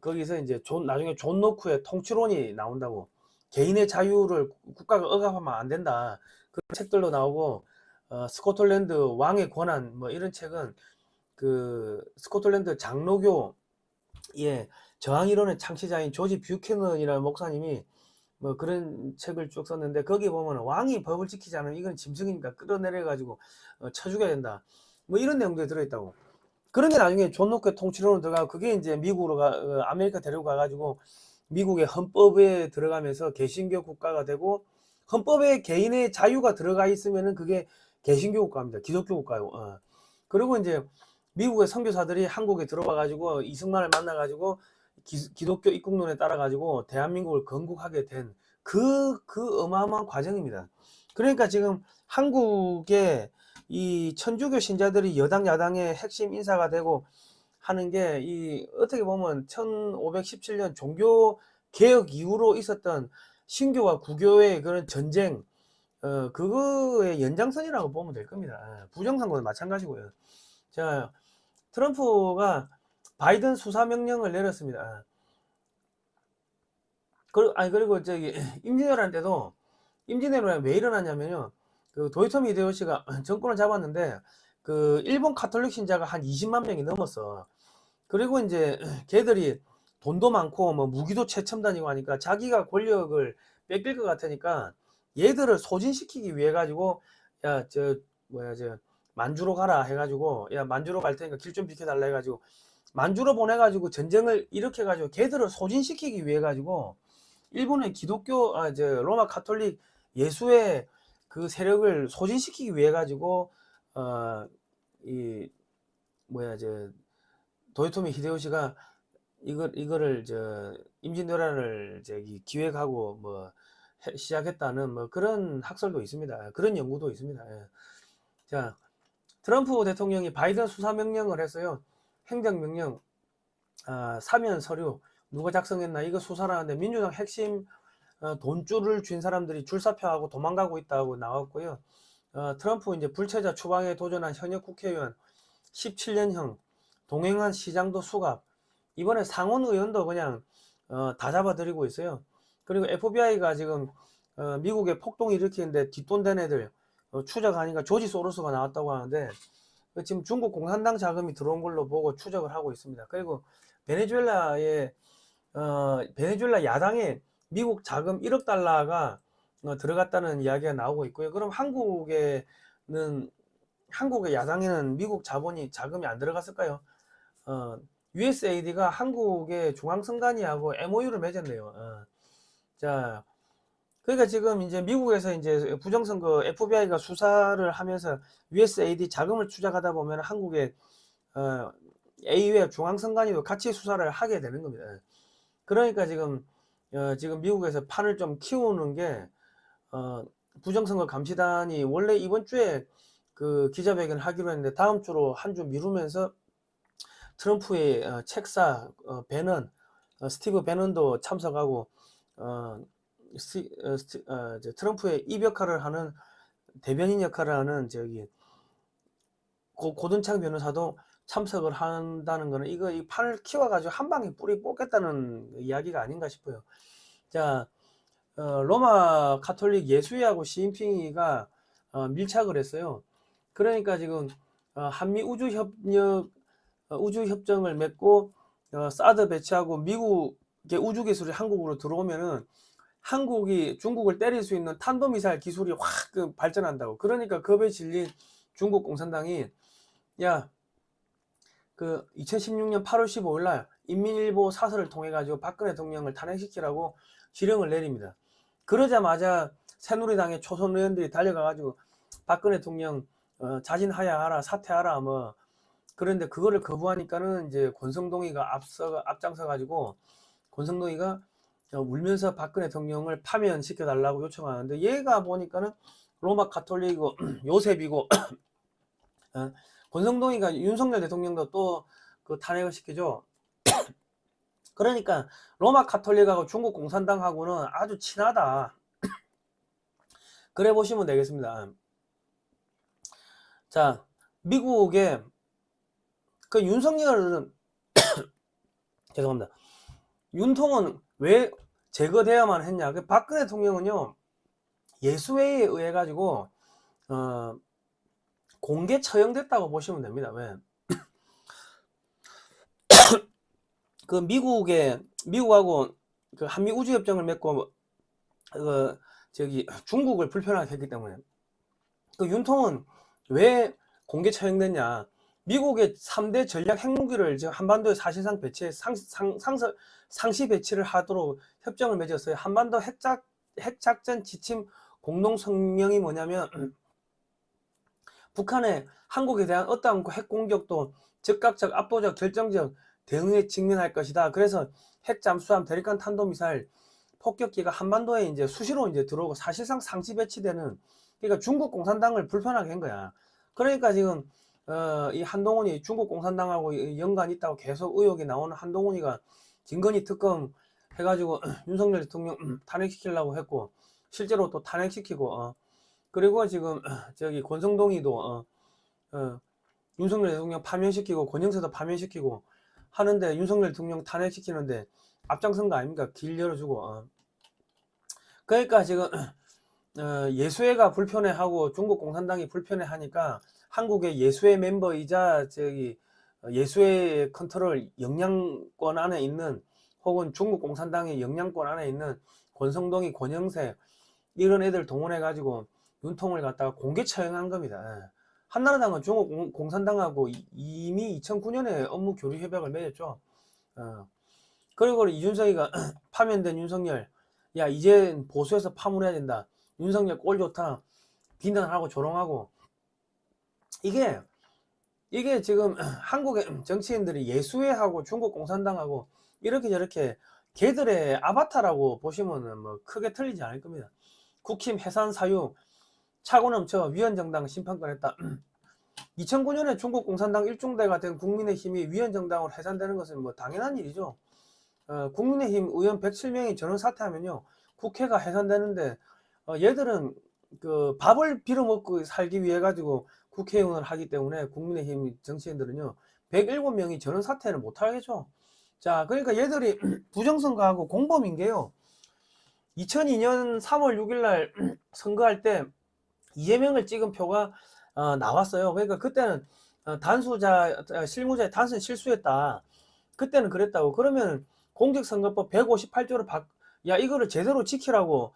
거기서 이제 나중에 존 노크의 통치론이 나온다고 개인의 자유를 국가가 억압하면 안 된다. 그런 책들도 나오고 스코틀랜드 왕의 권한 뭐 이런 책은 그 스코틀랜드 장로교의 저항 이론의 창시자인 조지 뷰캐넌이라는 목사님이 뭐 그런 책을 쭉 썼는데 거기 보면 왕이 법을 지키지 않으면 이건 짐승이니까 끌어내려 가지고 쳐 죽여야 된다. 뭐 이런 내용들이 들어있다고. 그런 게 나중에 존 노크의 통치론으로 들어가고 그게 이제 미국으로 아메리카 대륙 가가지고 미국의 헌법에 들어가면서 개신교 국가가 되고 헌법에 개인의 자유가 들어가 있으면은 그게 개신교 국가입니다. 기독교 국가요. 그리고 이제 미국의 선교사들이 한국에 들어와 가지고 이승만을 만나 가지고 기독교 입국론에 따라 가지고 대한민국을 건국하게 된 그 어마어마한 과정입니다. 그러니까 지금 한국의 이 천주교 신자들이 여당 야당의 핵심 인사가 되고 하는 게 이 어떻게 보면 1517년 종교 개혁 이후로 있었던 신교와 구교의 그런 전쟁 그거의 연장선이라고 보면 될 겁니다. 부정선거도 마찬가지고요. 자, 트럼프가 바이든 수사 명령을 내렸습니다. 그리고 저기 임진왜란 때도 임진왜란이 왜 일어났냐면요. 그 도요토미 히데요시가 정권을 잡았는데 그 일본 가톨릭 신자가 한 20만 명이 넘었어. 그리고 이제 걔들이 돈도 많고 뭐 무기도 최첨단이고 하니까 자기가 권력을 뺏길 것 같으니까 얘들을 소진시키기 위해 가지고 야 저 만주로 가라 해가지고 야 만주로 갈 테니까 길 좀 비켜달라 해가지고 만주로 보내가지고 전쟁을 일으켜 가지고 걔들을 소진시키기 위해 가지고 일본의 기독교 로마 가톨릭 예수의 그 세력을 소진시키기 위해 가지고 도요토미 히데요시가 이거를 임진왜란을 기획하고 뭐 시작했다는 뭐 그런 학설도 있습니다. 그런 연구도 있습니다. 예. 자, 트럼프 대통령이 바이든 수사 명령을 했어요. 행정명령 사면 서류 누가 작성했나 이거 수사를 하는데 민주당 핵심 돈줄을 쥔 사람들이 줄사표하고 도망가고 있다고 나왔고요. 트럼프 이제 불체자 추방에 도전한 현역 국회의원 17년형 동행한 시장도 수갑 이번에 상원 의원도 그냥 다 잡아들이고 있어요. 그리고 FBI가 지금 미국에 폭동 일으키는데 뒷돈 된 애들 추적하니까 조지 소로스가 나왔다고 하는데 지금 중국 공산당 자금이 들어온 걸로 보고 추적을 하고 있습니다. 그리고 베네수엘라 야당에 미국 자금 1억 달러가 들어갔다는 이야기가 나오고 있고요. 그럼 한국의 야당에는 미국 자금이 안 들어갔을까요? USAID가 한국의 중앙선관위하고 MOU를 맺었네요. 자, 그러니까 지금 이제 미국에서 이제 부정선거 FBI가 수사를 하면서 USAID 자금을 추적하다 보면 한국의 AU의 중앙선관위도 같이 수사를 하게 되는 겁니다. 그러니까 지금 미국에서 판을 좀 키우는 게 부정선거 감시단이 원래 이번 주에 그 기자회견을 하기로 했는데 다음 주로 한 주 미루면서 트럼프의 책사 배넌 스티브 배넌도 참석하고 트럼프의 입 역할을 하는 대변인 역할을 하는 고든창 변호사도 참석을 한다는 거는 이 판을 키워가지고 한 방에 뿌리 뽑겠다는 이야기가 아닌가 싶어요. 자, 로마 가톨릭 예수회하고 시진핑이가 밀착을 했어요. 그러니까 지금 한미 우주협정을 맺고 사드 배치하고 미국의 우주기술이 한국으로 들어오면은 한국이 중국을 때릴 수 있는 탄도미사일 기술이 확 발전한다고. 그러니까 겁에 질린 중국 공산당이 그 2016년 8월 15일 날 인민일보 사설을 통해 가지고 박근혜 대통령을 탄핵시키라고 지령을 내립니다. 그러자마자 새누리당의 초선 의원들이 달려가 가지고 박근혜 대통령 자진하야하라, 사퇴하라 뭐 그런데 그거를 거부하니까는 이제 권성동이가 앞장서 가지고 권성동이가 울면서 박근혜 대통령을 파면시켜 달라고 요청하는데 얘가 보니까는 로마 가톨릭이고 요셉이고 권성동이가 윤석열 대통령도 또 그 탄핵을 시키죠. 그러니까 로마 가톨릭하고 중국 공산당하고는 아주 친하다. 그래 보시면 되겠습니다. 자, 미국의 그 윤석열은 죄송합니다. 윤통은 왜 제거되어야만 했냐? 그 박근혜 대통령은요, 예수회에 의해 가지고 공개 처형됐다고 보시면 됩니다. 왜? 그 미국하고 그 한미 우주협정을 맺고 중국을 불편하게 했기 때문에 그 윤통은 왜 공개 처형됐냐? 미국의 3대 전략 핵무기를 지금 한반도에 사실상 상시 배치를 하도록 협정을 맺었어요. 한반도 핵작전 지침 공동성명이 뭐냐면 북한의 한국에 대한 어떠한 핵공격도 즉각적, 압도적, 결정적 대응에 직면할 것이다. 그래서 핵잠수함, 대륙간 탄도미사일, 폭격기가 한반도에 이제 수시로 이제 들어오고 사실상 상시 배치되는, 그러니까 중국 공산당을 불편하게 한 거야. 그러니까 지금 이 한동훈이 중국 공산당하고 연관이 있다고 계속 의혹이 나오는 한동훈이가 김건희 특검 해가지고 윤석열 대통령 탄핵시키려고 했고 실제로 또 탄핵시키고 그리고 지금 저기 권성동이도 윤석열 대통령 파면시키고 권영세도 파면시키고 하는데 윤석열 대통령 탄핵시키는데 앞장선 거 아닙니까? 길 열어주고 그러니까 지금 예수회가 불편해하고 중국 공산당이 불편해하니까 한국의 예수회 멤버이자 저기 예수회 컨트롤 영향권 안에 있는 혹은 중국 공산당의 영향권 안에 있는 권성동이, 권영세 이런 애들 동원해 가지고 윤통을 갖다가 공개 처형한 겁니다. 한나라당은 중국 공산당하고 이미 2009년에 업무 교류 협약을 맺었죠. 그리고 이준석이가 파면된 윤석열, 야 이제 보수해서 파문해야 된다. 윤석열 꼴 좋다. 비난하고 조롱하고 이게 지금 한국의 정치인들이 예수회하고 중국 공산당하고 이렇게 저렇게 걔들의 아바타라고 보시면 뭐 크게 틀리지 않을 겁니다. 국힘 해산 사유 차고 넘쳐 위헌정당 심판권 했다. 2009년에 중국 공산당 일중대가 된 국민의힘이 위헌정당으로 해산되는 것은 뭐 당연한 일이죠. 국민의힘 의원 107명이 전원 사퇴하면요 국회가 해산되는데 얘들은 그 밥을 빌어먹고 살기 위해 가지고 국회의원을 하기 때문에 국민의힘 정치인들은요 107명이 전원 사퇴를 못하겠죠. 자, 그러니까 얘들이 부정선거하고 공범인 게요 2002년 3월 6일날 선거할 때 이재명을 찍은 표가 나왔어요. 그러니까 그때는 실무자의 단순 실수했다. 그때는 그랬다고. 그러면 공직선거법 158조를 야 이거를 제대로 지키라고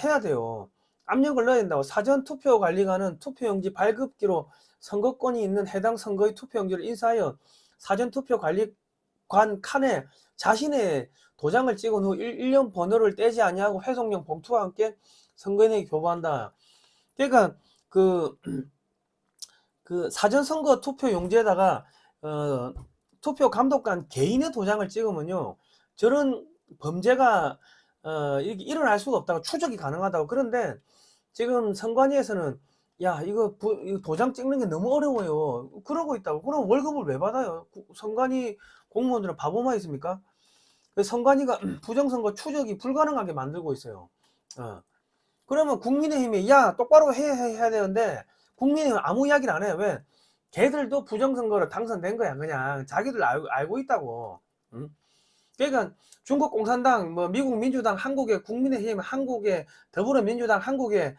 해야 돼요. 압력을 넣어야 된다고. 사전투표관리관은 투표용지 발급기로 선거권이 있는 해당 선거의 투표용지를 인쇄하여 사전투표관리관 칸에 자신의 도장을 찍은 후 1년 번호를 떼지 아니하고 회송용 봉투와 함께 선거인에게 교부한다. 그러니까 그 사전선거 투표용지에다가 투표 감독관 개인의 도장을 찍으면요 저런 범죄가 이렇게 일어날 수가 없다고, 추적이 가능하다고. 그런데 지금 선관위에서는 야 이거 도장 찍는 게 너무 어려워요 그러고 있다고. 그럼 월급을 왜 받아요? 선관위 공무원들은 바보만 있습니까? 선관위가 부정선거 추적이 불가능하게 만들고 있어요. 그러면 국민의힘이 야 똑바로 해야 되는데 국민의힘은 아무 이야기를 안 해요. 왜? 걔들도 부정선거로 당선된 거야. 그냥 자기들 알고 있다고. 그러니까 중국 공산당, 뭐 미국 민주당, 한국의 국민의힘, 한국의 더불어민주당, 한국의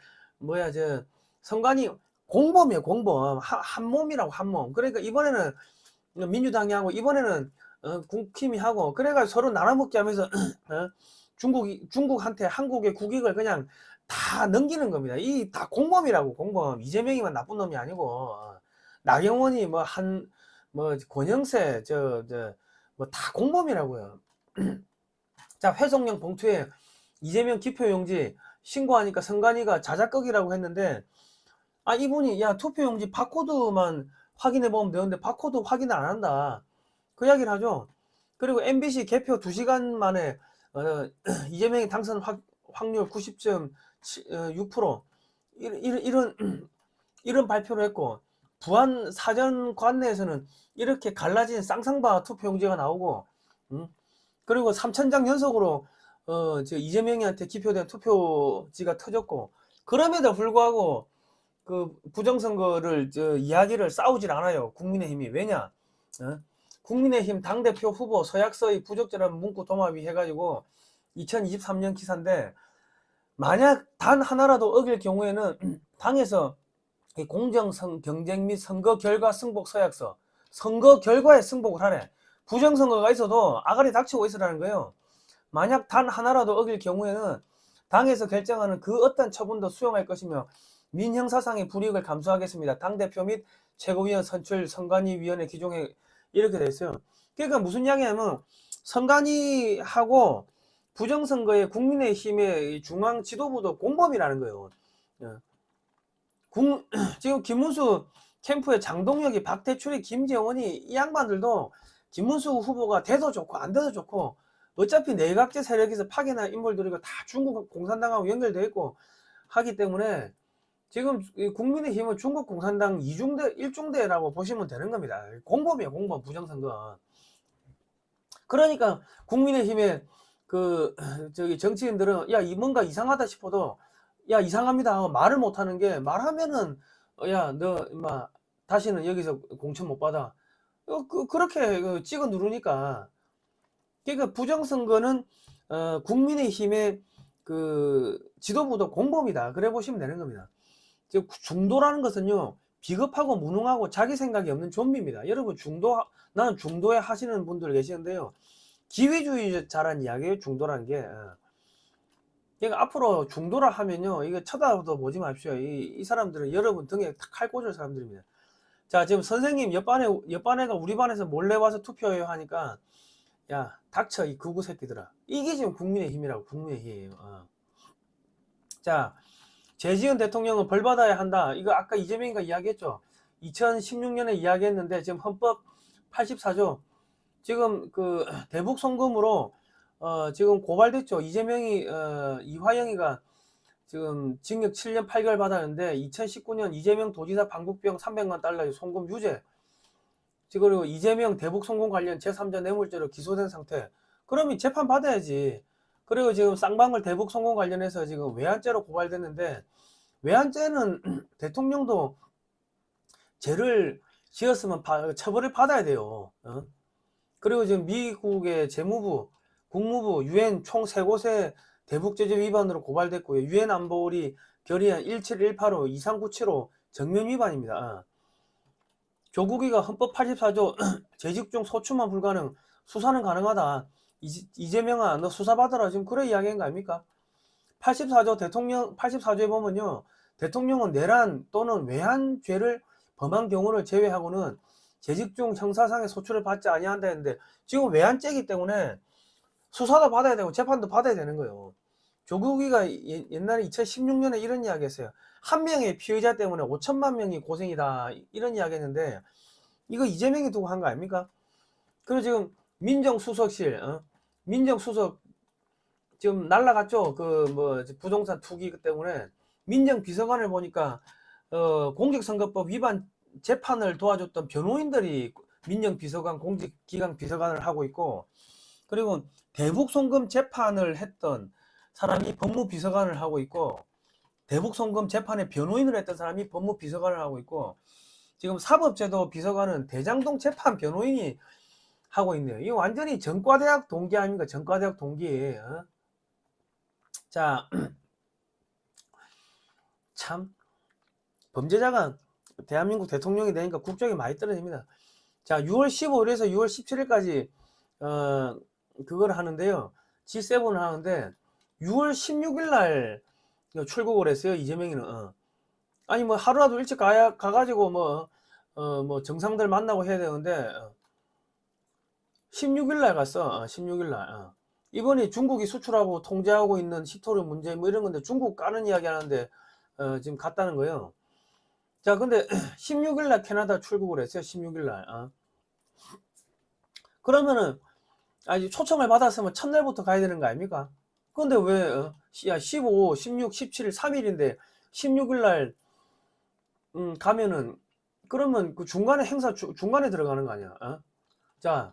선관위 공범이에요. 공범. 한 몸이라고, 한 몸. 그러니까 이번에는 민주당이 하고 이번에는 국힘이 하고 그래가지고 서로 나눠먹기 하면서 중국한테 한국의 국익을 그냥 다 넘기는 겁니다. 이 다 공범이라고. 공범. 이재명이만 나쁜 놈이 아니고 나경원이 권영세 다 공범이라고요. 자, 회송용 봉투에 이재명 기표용지 신고하니까 선관위가 자작극이라고 했는데 이분이 야 투표용지 바코드만 확인해 보면 되는데 바코드 확인을 안 한다. 그 이야기를 하죠. 그리고 MBC 개표 2시간 만에 이재명이 당선 확률 90.6% 이런 발표를 했고, 부안 사전 관내에서는 이렇게 갈라진 쌍쌍바 투표용지가 나오고, 그리고 3,000장 연속으로 이재명이한테 기표된 투표지가 터졌고, 그럼에도 불구하고 그 부정선거를 이야기를 싸우질 않아요. 국민의힘이. 왜냐? 국민의힘 당대표 후보 서약서의 부적절한 문구 도마비 해가지고 2023년 기사인데, 만약 단 하나라도 어길 경우에는 당에서 공정성 경쟁 및 선거 결과 승복 서약서, 선거 결과에 승복을 하래. 부정선거가 있어도 아가리 닥치고 있으라는 거예요. 만약 단 하나라도 어길 경우에는 당에서 결정하는 그 어떤 처분도 수용할 것이며 민형사상의 불이익을 감수하겠습니다. 당대표 및 최고위원 선출 선관위위원회 기종에 이렇게 돼 있어요. 그러니까 무슨 이야기냐면, 선관위하고 부정선거에 국민의힘의 중앙 지도부도 공범이라는 거예요. 지금 김문수 캠프의 장동혁이, 박태출이, 김재원이, 이 양반들도 김문수 후보가 돼도 좋고 안 돼도 좋고 어차피 내각제 세력에서 파견한 인물들이고 다 중국 공산당하고 연결되어 있고 하기 때문에 지금 국민의힘은 중국 공산당 2중대, 1중대라고 보시면 되는 겁니다. 공범이에요, 공범, 부정선거. 그러니까 국민의힘의 정치인들은 야, 뭔가 이상하다 싶어도 야, 이상합니다. 말을 못하는 게, 말하면은 야, 너 인마 다시는 여기서 공천 못 받아. 그렇게 찍어 누르니까. 그러니까 부정선거는 국민의힘의 지도부도 공범이다. 그래 보시면 되는 겁니다. 중도라는 것은요, 비겁하고 무능하고 자기 생각이 없는 좀비입니다. 여러분, 나는 중도에 하시는 분들 계시는데요, 기회주의자라는 이야기예요, 중도라는 게. 그러니까 앞으로 중도라 하면요, 이거 쳐다도 보지 마십시오. 이 사람들은 여러분 등에 칼 꽂을 사람들입니다. 자, 지금 선생님 옆반 애가 우리 반에서 몰래 와서 투표해요 하니까, 야, 닥쳐, 이 극우 새끼들아. 이게 지금 국민의힘이라고, 국민의힘이에요. 자, 재지은 대통령은 벌받아야 한다. 이거 아까 이재명이가 이야기했죠. 2016년에 이야기했는데 지금 헌법 84조 지금 대북 송금으로 지금 고발됐죠. 이재명이 이화영이가 지금 징역 7년 8개월 받았는데 2019년 이재명 도지사 방북비용 300만 달러 송금 유죄. 그리고 이재명 대북 송금 관련 제3자 뇌물죄로 기소된 상태. 그러면 재판 받아야지. 그리고 지금 쌍방울 대북 송금 관련해서 지금 외환죄로 고발됐는데, 외환죄는 대통령도 죄를 지었으면 처벌을 받아야 돼요. 그리고 지금 미국의 재무부, 국무부, 유엔 총 3곳에 대북제재 위반으로 고발됐고요. 유엔 안보리 결의안 17185, 2397호 정면 위반입니다. 조국이가 헌법 84조 재직 중 소추만 불가능, 수사는 가능하다. 이재명아, 너 수사받아라. 지금 그래 이야기한 거 아닙니까? 84조에 보면요, 대통령은 내란 또는 외환죄를 범한 경우를 제외하고는 재직 중 형사상의 소추를 받지 아니한다 했는데, 지금 외환죄이기 때문에 수사도 받아야 되고 재판도 받아야 되는 거예요. 조국이가 옛날에 2016년에 이런 이야기 했어요. 한 명의 피의자 때문에 5천만 명이 고생이다, 이런 이야기 했는데, 이거 이재명이 두고 한 거 아닙니까? 그리고 지금 민정수석실, 민정수석 지금 날라갔죠. 부동산 투기 때문에. 민정비서관을 보니까 공직선거법 위반 재판을 도와줬던 변호인들이 민정비서관, 공직기강 비서관을 하고 있고, 그리고 대북송금 재판을 했던 사람이 법무비서관을 하고 있고, 대북송금 재판에 변호인을 했던 사람이 법무비서관을 하고 있고, 지금 사법제도 비서관은 대장동 재판 변호인이 하고 있네요. 이거 완전히 전과대학 동기 아닙니까? 전과대학 동기. 자, 참 범죄자가 대한민국 대통령이 되니까 국적이 많이 떨어집니다. 자, 6월 15일에서 6월 17일까지 그걸 하는데요, G7을 하는데 6월 16일 날 출국을 했어요, 이재명이는. 아니 뭐 하루라도 일찍 가가지고 뭐 정상들 만나고 해야 되는데 16일 날 갔어. 16일 날. 이번에 중국이 수출하고 통제하고 있는 시토르 문제 뭐 이런 건데, 중국 까는 이야기 하는데 지금 갔다는 거예요. 자, 근데 16일 날 캐나다 출국을 했어요. 16일 날. 그러면은 초청을 받았으면 첫날부터 가야 되는 거 아닙니까? 근데 왜 15, 16, 17일 3일인데 16일 날 가면은, 그러면 그 중간에 행사 중간에 들어가는 거 아니야? 자,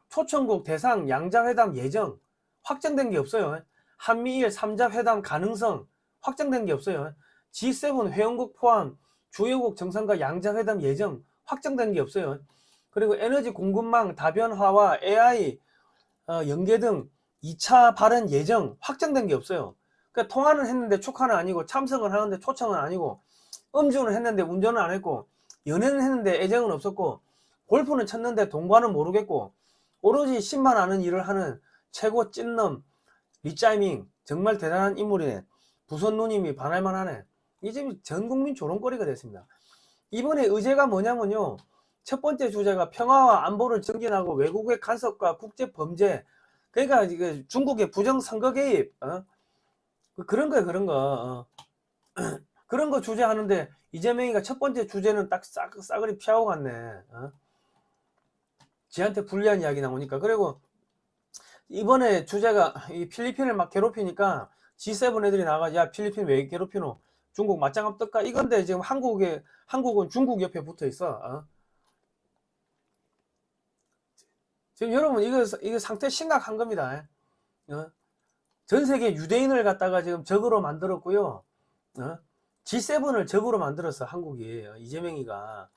초청국 대상 양자회담 예정 확정된 게 없어요. 한미일 3자 회담 가능성 확정된 게 없어요. G7 회원국 포함 주요국 정상과 양자회담 예정 확정된 게 없어요. 그리고 에너지 공급망 다변화와 AI 연계 등 2차 발언 예정 확정된 게 없어요. 그러니까 통화는 했는데 축하는 아니고, 참석은 하는데 초청은 아니고, 음주는 했는데 운전은 안 했고, 연애는 했는데 애정은 없었고, 골프는 쳤는데 동반은 모르겠고, 오로지 10만 아는 일을 하는 최고 찐놈 리짜이밍, 정말 대단한 인물이네. 부선 누님이 반할만 하네. 이 지금 전 국민 조롱거리가 됐습니다. 이번에 의제가 뭐냐면요, 첫 번째 주제가 평화와 안보를 정진하고 외국의 간섭과 국제 범죄, 그러니까 이게 중국의 부정 선거 개입, 그런 거예요, 그런 거. 그런 거 주제하는데 이재명이가 첫 번째 주제는 딱 싸그리 피하고 갔네. 지한테 불리한 이야기 나오니까. 그리고 이번에 주제가 이 필리핀을 막 괴롭히니까 G7 애들이 나가, 야 필리핀 왜 괴롭히노? 중국 맞짱 합떨까? 이건데 지금 한국은 중국 옆에 붙어 있어. 지금 여러분 이거 상태 심각한 겁니다. 전 세계 유대인을 갖다가 지금 적으로 만들었고요. G7을 적으로 만들었어, 한국이. 이재명이가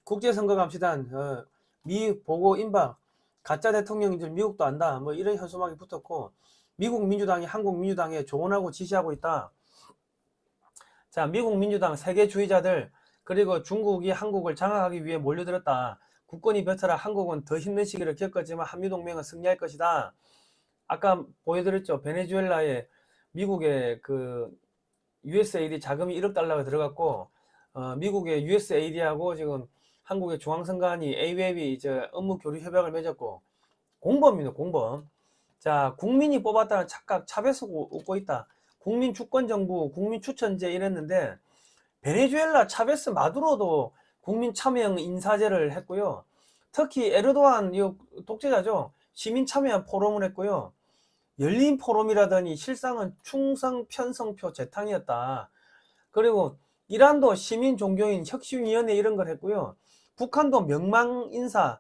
국제선거감시단, 미 보고 임박, 가짜 대통령인 줄 미국도 안다, 뭐 이런 현수막이 붙었고, 미국 민주당이 한국 민주당에 조언하고 지시하고 있다. 자, 미국 민주당 세계주의자들, 그리고 중국이 한국을 장악하기 위해 몰려들었다. 국권이 벼쳐라. 한국은 더 힘든 시기를 겪었지만 한미동맹은 승리할 것이다. 아까 보여드렸죠. 베네수엘라에 미국의 그 USAID 자금이 1억 달러가 들어갔고, 미국의 USAID하고 지금 한국의 중앙선관위 AWAB이 이제 업무 교류 협약을 맺었고, 공범입니다, 공범. 자, 국민이 뽑았다는 착각, 차별성 웃고 있다. 국민 주권정부, 국민 추천제 이랬는데, 베네수엘라 차베스 마두로도 국민 참여형 인사제를 했고요. 특히 에르도안 독재자죠. 시민 참여형 포럼을 했고요. 열린 포럼이라더니 실상은 충성 편성표 재탕이었다. 그리고 이란도 시민 종교인 혁신위원회 이런 걸 했고요. 북한도 명망 인사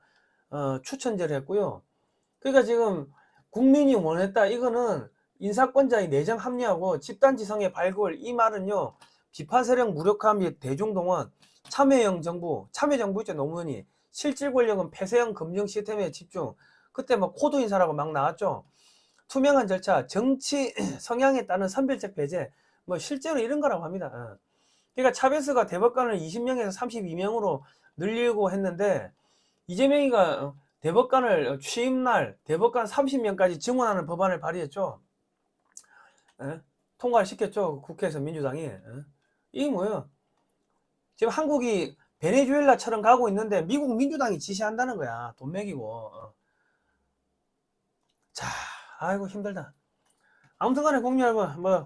추천제를 했고요. 그러니까 지금 국민이 원했다. 이거는 인사권자의 내정 합리하고 집단지성의 발굴, 이 말은요, 비판 세력 무력화 및 대중동원, 참여형 정부, 참여정부 있죠, 노무현이. 실질 권력은 폐쇄형 검증 시스템에 집중. 그때 뭐 코드 인사라고 막 나왔죠. 투명한 절차, 정치 성향에 따른 선별적 배제, 뭐 실제로 이런 거라고 합니다. 그러니까 차베스가 대법관을 20명에서 32명으로 늘리고 했는데, 이재명이가 대법관을 취임날 대법관 30명까지 증원하는 법안을 발의했죠. 통과를 시켰죠, 국회에서 민주당이. 이게 뭐예요? 지금 한국이 베네수엘라처럼 가고 있는데 미국 민주당이 지시한다는 거야. 돈 먹이고. 자, 아이고 힘들다. 아무튼간에 공유 여러분,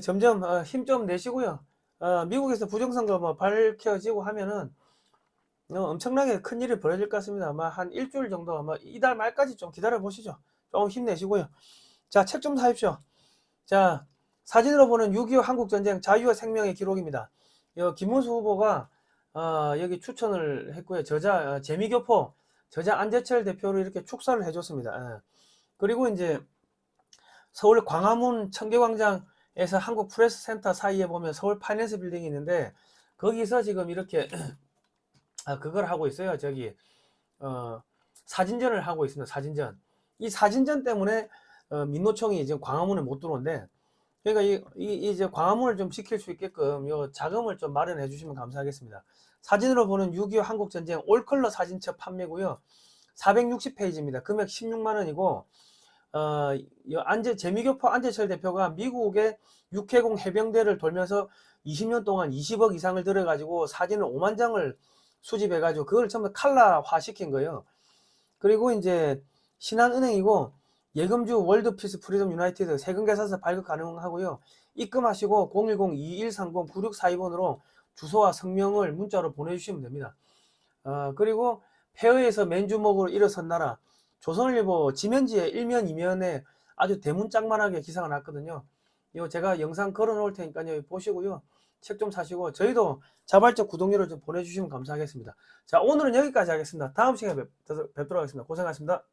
점점 힘 좀 내시고요. 미국에서 부정선거 밝혀지고 하면은 엄청나게 큰 일이 벌어질 것 같습니다. 아마 한 일주일 정도, 이달 말까지 좀 기다려 보시죠. 조금 힘내시고요. 자, 책 좀 사십시오. 자, 사진으로 보는 6.25 한국전쟁 자유와 생명의 기록입니다. 김문수 후보가 여기 추천을 했고요. 저자 재미교포, 저자 안재철 대표로 이렇게 축사를 해줬습니다. 그리고 이제 서울 광화문 청계광장에서 한국 프레스 센터 사이에 보면 서울 파이낸스 빌딩이 있는데, 거기서 지금 이렇게 그걸 하고 있어요. 저기 사진전을 하고 있습니다. 사진전. 이 사진전 때문에 민노총이 지금 광화문에 못 들어온대. 그러니까 이제 광화문을 좀 지킬 수 있게끔 요 자금을 좀 마련해 주시면 감사하겠습니다. 사진으로 보는 6.25 한국전쟁 올컬러 사진첩 판매고요. 460페이지입니다. 금액 16만 원이고, 재미교포 안재철 대표가 미국의 육해공 해병대를 돌면서 20년 동안 20억 이상을 들여가지고 사진을 5만 장을 수집해가지고 그걸 전부 칼라화 시킨 거예요. 그리고 이제 신한은행이고, 예금주 월드피스 프리덤 유나이티드 세금계산서 발급 가능하고요. 입금하시고 010-2130-9642번으로 주소와 성명을 문자로 보내주시면 됩니다. 그리고 폐허에서 맨주먹으로 일어선 나라, 조선일보 지면지에 1면 2면에 아주 대문짝만하게 기사가 났거든요. 이거 제가 영상 걸어 놓을 테니까요, 보시고요. 책 좀 사시고 저희도 자발적 구독료를 좀 보내주시면 감사하겠습니다. 자, 오늘은 여기까지 하겠습니다. 다음 시간에 뵙도록 하겠습니다. 고생하셨습니다.